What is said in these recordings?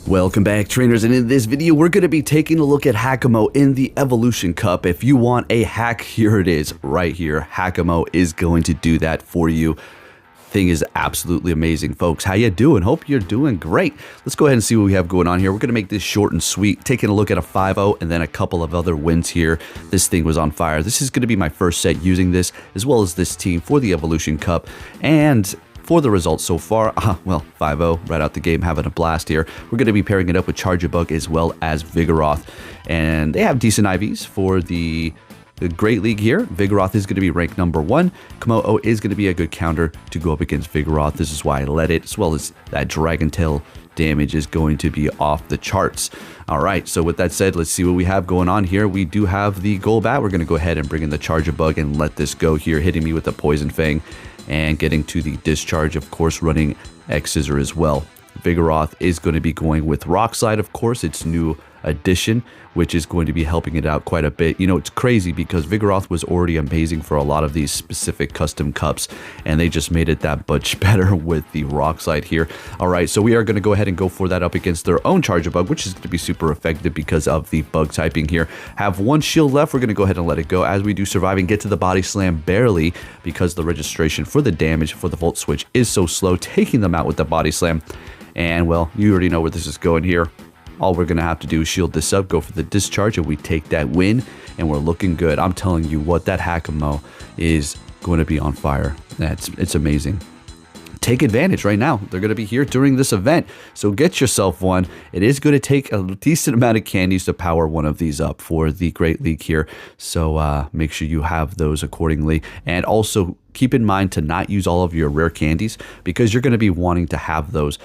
Welcome back, trainers, and in this video we're going to be taking a look at Hakamo in the Evolution Cup. If you want a hack, here it is right here. Hakamo is going to do that for you. Thing is absolutely amazing, folks. How you doing? Hope you're doing great. Let's go ahead and see what we have going on here. We're going to make this short and sweet, taking a look at a 5-0 and then a couple of other wins here. This thing was on fire. This is going to be my first set using this, as well as this team for the Evolution Cup. And for the results so far, well, 5-0 right out the game, having a blast here. We're going to be pairing it up with Charjabug as well as Vigoroth. And they have decent IVs for the Great League here. Vigoroth is going to be ranked number 1. Hakamo-o is going to be a good counter to go up against Vigoroth. This is why I let it, as well as that Dragon Tail damage is going to be off the charts. All right, so with that said, let's see what we have going on here. We do have the Golbat. We're going to go ahead and bring in the Charjabug and let this go here, hitting me with the Poison Fang and getting to the discharge, of course, running X-Scissor as well. Vigoroth is going to be going with Rock Slide, of course, its new addition, which is going to be helping it out quite a bit. You know, it's crazy because Vigoroth was already amazing for a lot of these specific custom cups, and they just made it that much better with the Rock Slide here. All right, so we are going to go ahead and go for that up against their own Charjabug, which is going to be super effective because of the bug typing here. Have one shield left. We're going to go ahead and let it go as we do survive and get to the Body Slam barely because the registration for the damage for the Volt Switch is so slow, taking them out with the Body Slam. And, well, you already know where this is going here. All we're going to have to do is shield this up, go for the discharge, and we take that win, and we're looking good. I'm telling you what, that Hakamo is going to be on fire. It's amazing. Take advantage right now. They're going to be here during this event, so get yourself one. It is going to take a decent amount of candies to power one of these up for the Great League here, so make sure you have those accordingly. And also keep in mind to not use all of your rare candies because you're going to be wanting to have those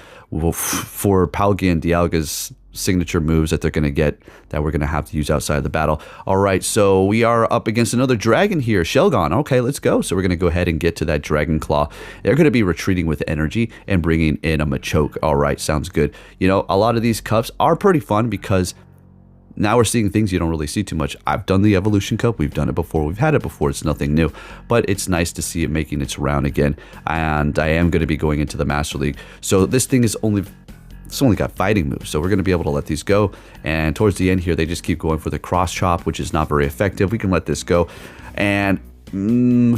for Palkia and Dialga's signature moves that they're going to get that we're going to have to use outside of the battle. All right, so we are up against another dragon here, Shelgon. Okay, let's go. So we're going to go ahead and get to that Dragon Claw. They're going to be retreating with energy and bringing in a Machoke. All right, sounds good. You know, a lot of these cups are pretty fun because now we're seeing things you don't really see too much. I've done the Evolution Cup. We've done it before. We've had it before. It's nothing new. But it's nice to see it making its round again. And I am going to be going into the Master League. So this thing is only got fighting moves, so we're going to be able to let these go. And towards the end here, they just keep going for the cross chop, which is not very effective. We can let this go and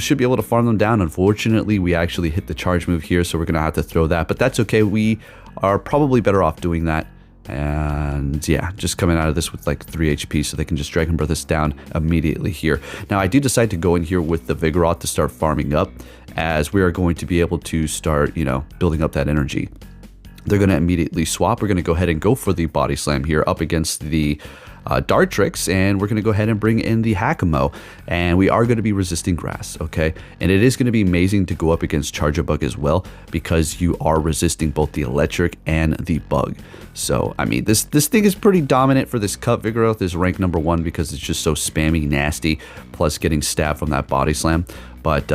should be able to farm them down. Unfortunately, we actually hit the charge move here, so we're going to have to throw that, but that's okay. We are probably better off doing that. And yeah, just coming out of this with like 3 HP, so they can just Dragon Breath us down immediately here. Now, I do decide to go in here with the Vigoroth to start farming up, as we are going to be able to start, you know, building up that energy. They're going to immediately swap. We're going to go ahead and go for the Body Slam here up against the Dartrix, and we're going to go ahead and bring in the Hakamo, and we are going to be resisting grass, okay? And it is going to be amazing to go up against Charjabug as well because you are resisting both the electric and the bug. So, I mean, this thing is pretty dominant for this cup. Vigoroth is ranked number 1 because it's just so spammy, nasty, plus getting stabbed from that Body Slam. But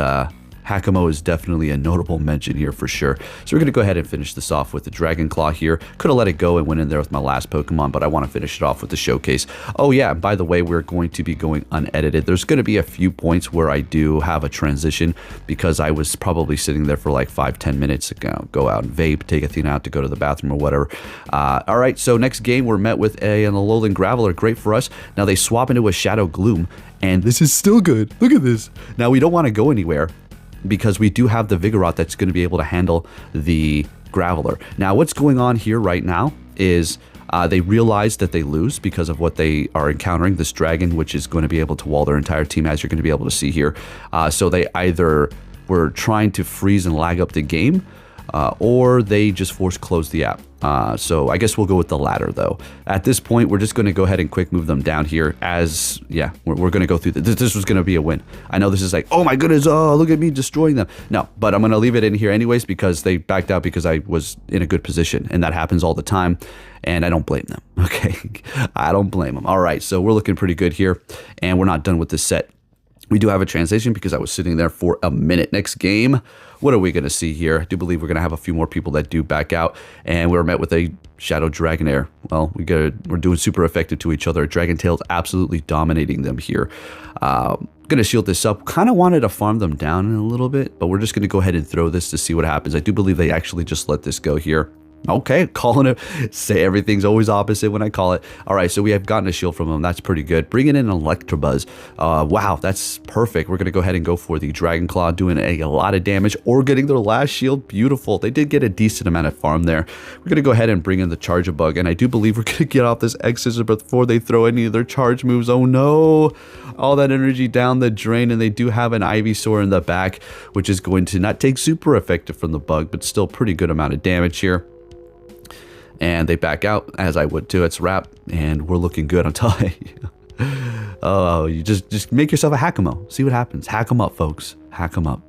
Hakamo is definitely a notable mention here for sure. So we're going to go ahead and finish this off with the Dragon Claw here. Could have let it go and went in there with my last Pokemon, but I want to finish it off with the Showcase. Oh yeah, by the way, we're going to be going unedited. There's going to be a few points where I do have a transition because I was probably sitting there for like 5-10 minutes to go out and vape, take Athena out to go to the bathroom or whatever. All right, so next game we're met with an Alolan Graveler. Great for us. Now they swap into a Shadow Gloom, and this is still good. Look at this. Now we don't want to go anywhere, because we do have the Vigoroth that's going to be able to handle the Graveler. Now, what's going on here right now is they realize that they lose because of what they are encountering, this dragon, which is going to be able to wall their entire team, as you're going to be able to see here. So they either were trying to freeze and lag up the game, or they just force close the app. So I guess we'll go with the latter, though. At this point, we're just going to go ahead and quick move them down here, as, yeah, we're going to go through this was going to be a win. I know this is like, oh my goodness, oh, look at me destroying them. No, but I'm going to leave it in here anyways because they backed out because I was in a good position, and that happens all the time, and I don't blame them, okay? I don't blame them. All right, so we're looking pretty good here, and we're not done with this set. We do have a transition because I was sitting there for a minute. Next game, what are we going to see here? I do believe we're going to have a few more people that do back out, and we're met with a Shadow Dragonair. Well, we're doing super effective to each other. Dragon Tail's absolutely dominating them here. Going to shield this up. Kind of wanted to farm them down in a little bit, but we're just going to go ahead and throw this to see what happens. I do believe they actually just let this go here. Okay, calling it. Say everything's always opposite when I call it. All right, so we have gotten a shield from them. That's pretty good. Bringing in an Electabuzz. Wow, that's perfect. We're going to go ahead and go for the Dragon Claw, doing a lot of damage or getting their last shield. Beautiful. They did get a decent amount of farm there. We're going to go ahead and bring in the Charge-a-Bug, and I do believe we're going to get off this X-Scissor before they throw any of their charge moves. Oh, no. All that energy down the drain, and they do have an Ivysaur in the back, which is going to not take super effective from the bug, but still pretty good amount of damage here. And they back out, as I would too. It's wrap, and we're looking good, I'm telling you. Oh, you just make yourself a Hakamo. See what happens. Hack them up, folks. Hack them up.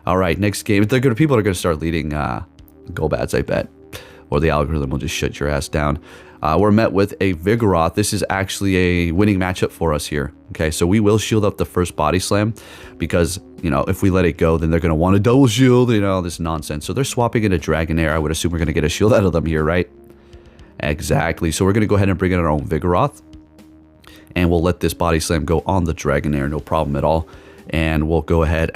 All right, next game. People are going to start leading Golbats, I bet. Or the algorithm will just shut your ass down. We're met with a Vigoroth. This is actually a winning matchup for us here. Okay, so we will shield up the first Body Slam because, you know, if we let it go, then they're going to want a double shield, you know, this nonsense. So they're swapping into Dragonair. I would assume we're going to get a shield out of them here, right? Exactly. So we're going to go ahead and bring in our own Vigoroth. And we'll let this Body Slam go on the Dragonair, no problem at all. And we'll go ahead,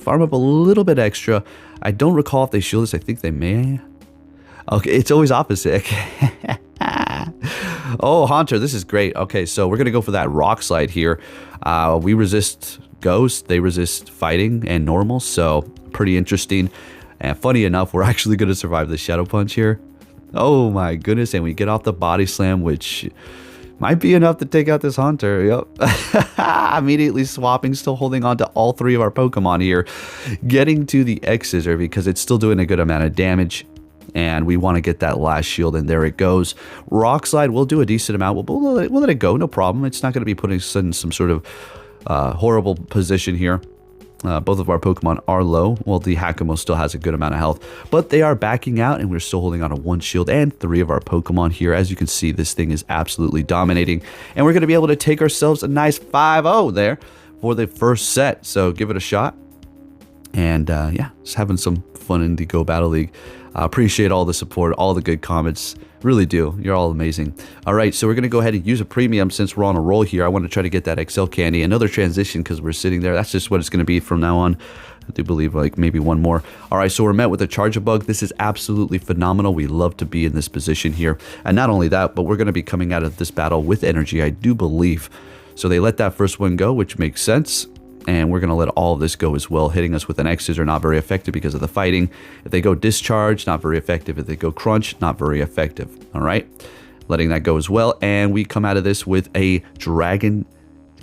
farm up a little bit extra. I don't recall if they shield us. I think they may. Okay, it's always opposite. Oh, Haunter, this is great. Okay, so we're going to go for that Rock Slide here. We resist Ghost. They resist Fighting and Normal. So pretty interesting. And funny enough, we're actually going to survive the Shadow Punch here. Oh my goodness, and we get off the Body Slam, which might be enough to take out this Haunter. Yep. Immediately swapping, still holding on to all three of our Pokemon here. Getting to the X-Scissor because it's still doing a good amount of damage. And we want to get that last shield, and there it goes. Rock Slide will do a decent amount. We'll let it go, no problem. It's not going to be putting us in some sort of horrible position here. Both of our Pokemon are low. Well, the Hakamo still has a good amount of health, but they are backing out, and we're still holding on to one shield and three of our Pokemon here. As you can see, this thing is absolutely dominating, and we're going to be able to take ourselves a nice 5-0 there for the first set. So give it a shot. And yeah, just having some fun in the Go Battle League. Appreciate all the support, all the good comments. Really do. You're all amazing. All right, so we're going to go ahead and use a premium since we're on a roll here. I want to try to get that XL candy. Another transition because we're sitting there. That's just what it's going to be from now on. I do believe like maybe one more. All right, so we're met with a Charge-a-Bug. This is absolutely phenomenal. We love to be in this position here. And not only that, but we're going to be coming out of this battle with energy, I do believe. So they let that first one go, which makes sense. And we're going to let all of this go as well. Hitting us with an X-Scissor, not very effective because of the fighting. If they go Discharge, not very effective. If they go Crunch, not very effective. All right. Letting that go as well. And we come out of this with a Dragon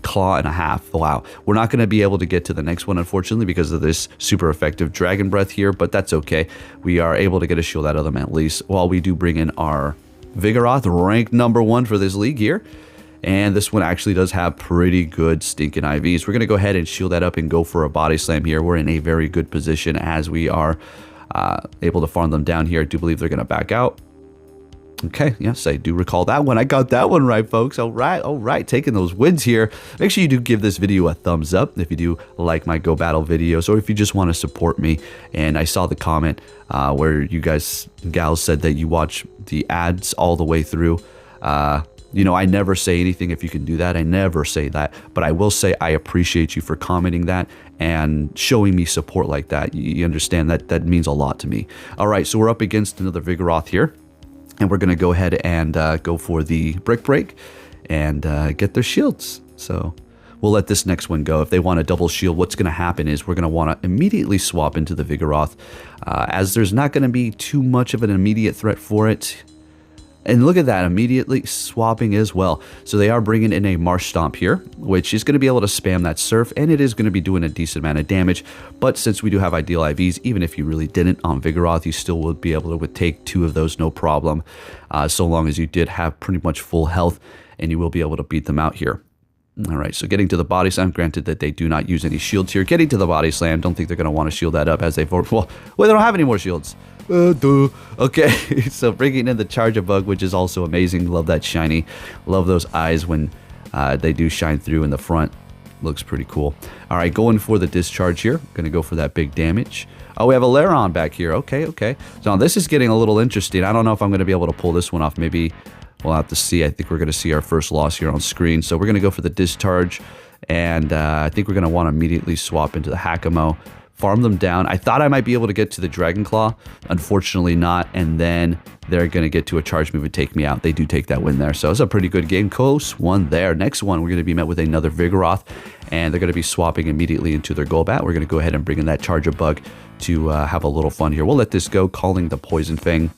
Claw and a half. Wow. We're not going to be able to get to the next one, unfortunately, because of this super effective Dragon Breath here. But that's okay. We are able to get a shield out of them at least. While we do bring in our Vigoroth, ranked #1 for this league here. And this one actually does have pretty good stinking IVs. We're going to go ahead and shield that up and go for a Body Slam here. We're in a very good position as we are able to farm them down here. I do believe they're going to back out. Okay, yes, I do recall that one. I got that one right, folks. All right, taking those wins here. Make sure you do give this video a thumbs up if you do like my Go Battle videos, or if you just want to support me. And I saw the comment where you gals said that you watch the ads all the way through. You know, I never say anything if you can do that. I never say that. But I will say I appreciate you for commenting that and showing me support like that. You understand that that means a lot to me. All right, so we're up against another Vigoroth here. And we're going to go ahead and go for the Brick Break and get their shields. So we'll let this next one go. If they want a double shield, what's going to happen is we're going to want to immediately swap into the Vigoroth. As there's not going to be too much of an immediate threat for it. And look at that, immediately swapping as well. So they are bringing in a Marsh Stomp here, which is going to be able to spam that Surf, and it is going to be doing a decent amount of damage. But since we do have Ideal IVs, even if you really didn't on Vigoroth, you still would be able to take 2 of those, no problem. So long as you did have pretty much full health, and you will be able to beat them out here. All right, so getting to the Body Slam, granted that they do not use any shields here. Getting to the Body Slam, don't think they're going to want to shield that up as they've... Well, they don't have any more shields. Okay, so bringing in the Charge-a-Bug, which is also amazing. Love that shiny. Love those eyes when they do shine through in the front. Looks pretty cool. All right, going for the Discharge here. Going to go for that big damage. Oh, we have a Lairon back here. Okay. So this is getting a little interesting. I don't know if I'm going to be able to pull this one off. Maybe we'll have to see. I think we're going to see our first loss here on screen. So we're going to go for the Discharge. And I think we're going to want to immediately swap into the Hakamo farm them down. I thought I might be able to get to the Dragon Claw. Unfortunately not. And then they're going to get to a charge move and take me out. They do take that win there. So it's a pretty good game. Close one there. Next one, we're going to be met with another Vigoroth. And they're going to be swapping immediately into their Golbat. We're going to go ahead and bring in that Charger Bug to have a little fun here. We'll let this go, calling the Poison Fang.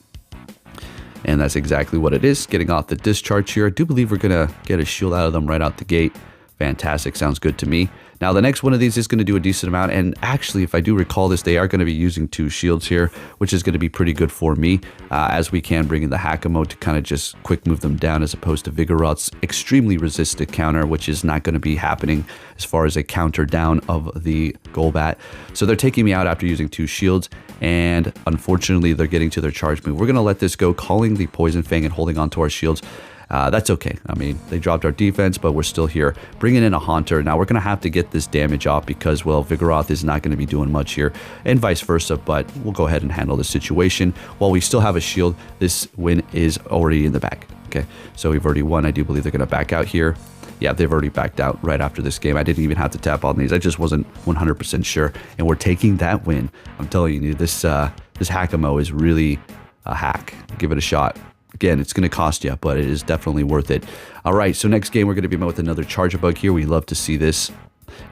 And that's exactly what it is. Getting off the discharge here. I do believe we're going to get a shield out of them right out the gate. Fantastic. Sounds good to me. Now, the next one of these is going to do a decent amount. And actually, if I do recall this, they are going to be using 2 shields here, which is going to be pretty good for me, as we can bring in the Hakamo to kind of just quick move them down, as opposed to Vigoroth's extremely resistant counter, which is not going to be happening as far as a counter down of the Golbat. So they're taking me out after using 2 shields. And unfortunately, they're getting to their charge move. We're going to let this go, calling the Poison Fang and holding on to our shields. That's okay. I mean, they dropped our defense, but we're still here. Bringing in a Haunter. Now, we're going to have to get this damage off because, well, Vigoroth is not going to be doing much here, and vice versa, but we'll go ahead and handle the situation. While we still have a shield, this win is already in the bag. Okay, so we've already won. I do believe they're going to back out here. Yeah, they've already backed out right after this game. I didn't even have to tap on these. I just wasn't 100% sure, and we're taking that win. I'm telling you, this Hakamo is really a hack. Give it a shot. Again, it's going to cost you, but it is definitely worth it. All right, so next game, we're going to be met with another Charger Bug here. We love to see this.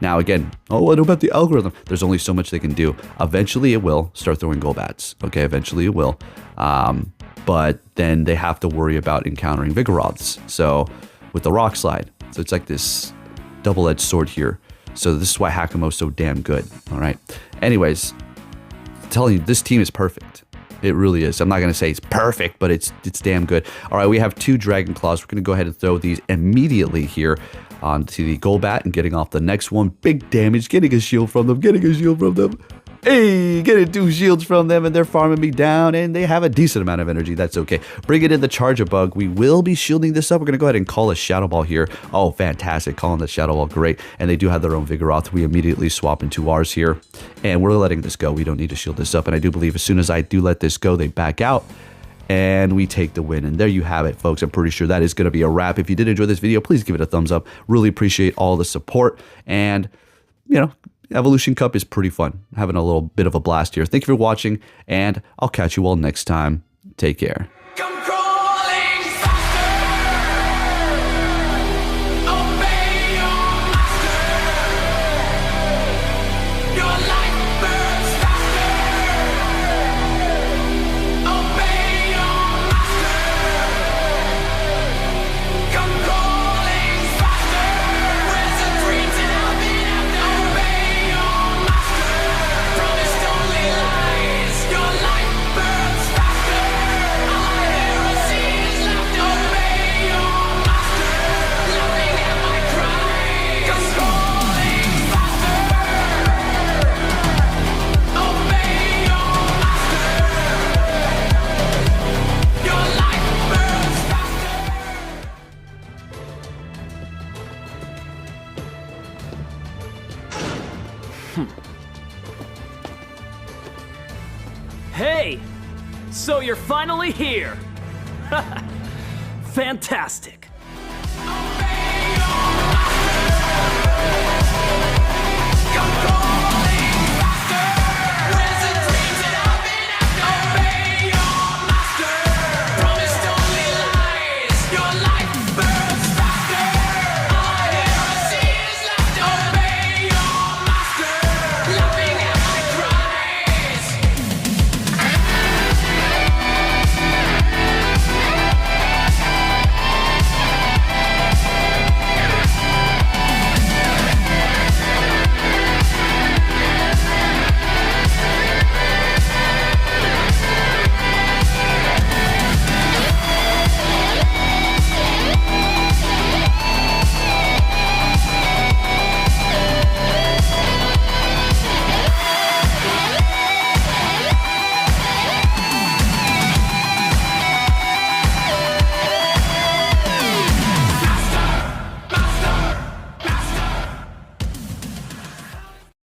Now, again, what about the algorithm? There's only so much they can do. Eventually, it will start throwing Golbats. Okay, eventually it will. But then they have to worry about encountering Vigoroths. So, with the Rock Slide. So, it's like this double-edged sword here. So, this is why Hakamo's so damn good. All right. Anyways, I'm telling you, this team is perfect. It really is. I'm not going to say it's perfect, but it's damn good. All right, we have 2 Dragon Claws. We're going to go ahead and throw these immediately here onto the Golbat and getting off the next one. Big damage, getting a shield from them, Hey, getting 2 shields from them, and they're farming me down, and they have a decent amount of energy. That's okay. Bringing in the Charger Bug. We will be shielding this up. We're going to go ahead and call a Shadow Ball here. Oh, fantastic. Calling the Shadow Ball. Great. And they do have their own Vigoroth. We immediately swap into ours here, and we're letting this go. We don't need to shield this up, and I do believe as soon as I do let this go, they back out, and we take the win. And there you have it, folks. I'm pretty sure that is going to be a wrap. If you did enjoy this video, please give it a thumbs up. Really appreciate all the support, and, you know, Evolution Cup is pretty fun. Having a little bit of a blast here. Thank you for watching, and I'll catch you all next time. Take care. Hey! So you're finally here! Fantastic!